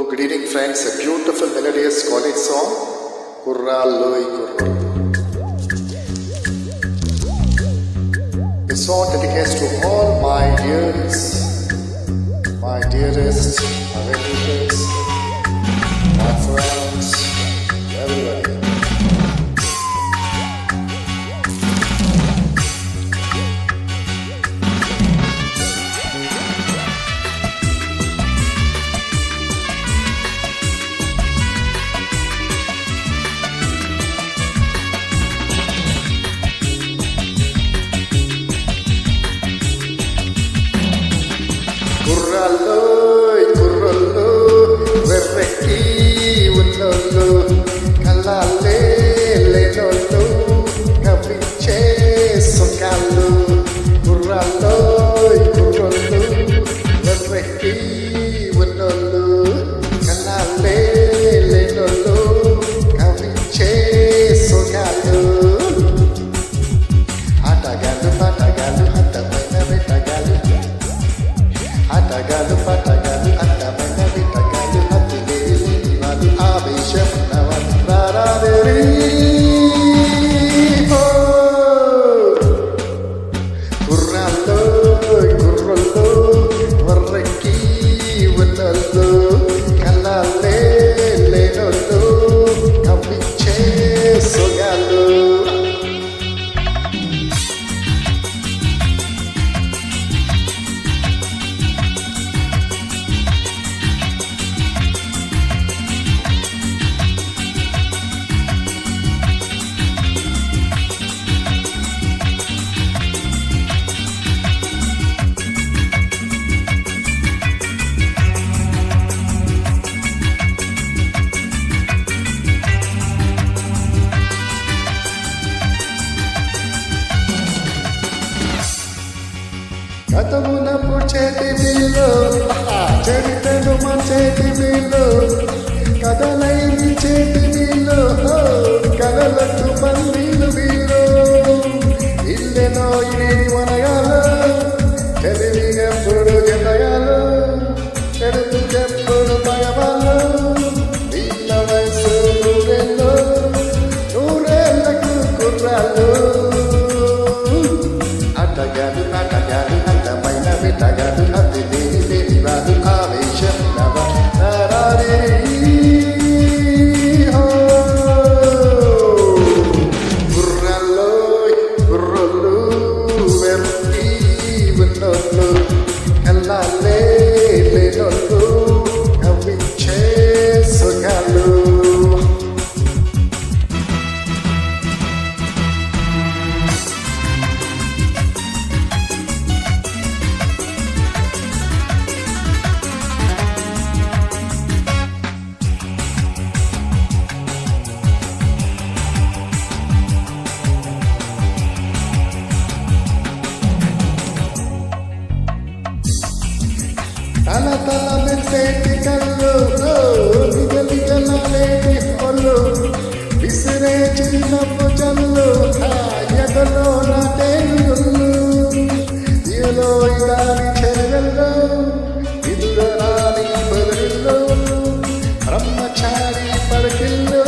Good evening friends, a beautiful melodious college song, Kurraloi Kurraloi. This song dedicates to all my dearest, my relatives, my friends, everybody. Kurraloi kurraloi verrekki unnollu kallalle lenollu kavinche sokallu kurraloi kurrallu verrekki unnollu kallalle lenollu kavinche sokallu atagalu hattapaina vetagalu Atagalu patagalu attamena vitagalu hattili nadu avesham navan raraderi ho kurraloi kurraloi varrekki unnallu kallalle lenollu kavinche sogallu కథమున పుచేటి వీళ్ళు చరిత్రను మంచేటి వీళ్ళు కథలైని చేతి వీళ్ళు కథలకు బందీలు వీళ్ళు ఇల్లెనో ఇనేది మనగాలు తెలివిగెప్పుడు జతగాలు చెడుతు చెప్పుడు భయవాళ్ళు వీళ్ళ వయసు నూరేళ్ళకు కుర్రాళ్ళు అట్టగాలు అట్టమైన విట్టగాలు అతి లేని రాదు ఆవేశం నవ గుర్రల్లోయ్ గుర్రొల్లు వెర్రి ఉన్నోళ్ళు కల్లాలే లేనోళ్ళు కవించే సుఖాలు తల తల మెచ్చేటి కళ్ళు నిగలిగలేటి ఒళ్ళు విసిరే చిన్నప్పు జల్లు ఎగలో నాటేళ్ళు ఇయలో ఇదాని చెరుగల్లో ఇదురాని బదిలిల్లో బ్రహ్మచారి పడకిళ్ళు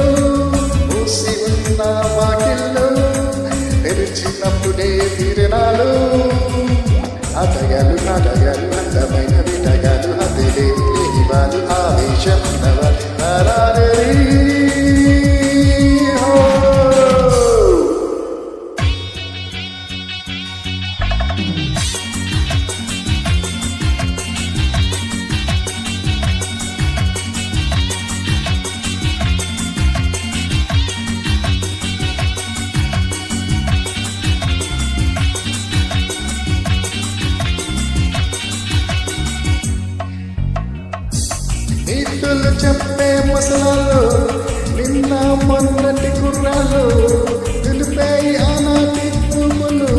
మూసి ఉన్న వాకిళ్ళు తెరిచినప్పుడే తీరినాలు అతగాలు నాటగాలు అందమైన విటగాలు అదిలే లేనివాలు ఆవేశం నవరారీ నీతులు చెప్పే ముసలాలు నిన్న మొన్నటి కుర్రాలు నిలిపే ఆనాటి పువ్వులు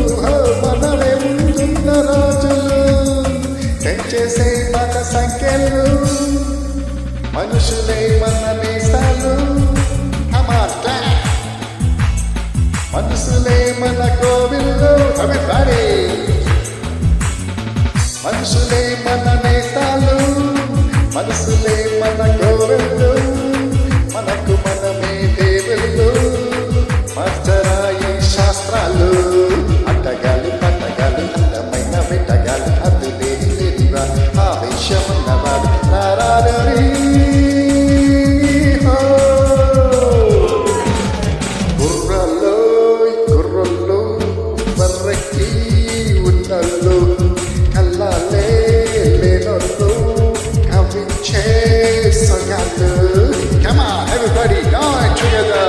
మనవే ముందున్న రోజులు పెంచేసే మన సంఖ్యలు మనుషులే మన మీసాలు మనసులే మన కోవిల్లో అభిప్రాయ మనుషులే మన నేతాలు మనసులే మన గుర్రల్లో బర్రెక్కి ఉన్నల్లో కల్లాలే లేనొల్లు కవించే సగాళ్ళు. Come on, everybody, join together.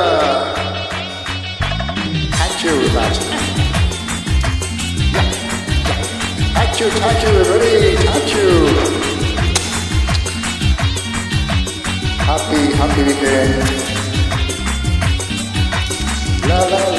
Thank you, Rajan. Thank you, everybody. Thank you. Happy weekend. La la.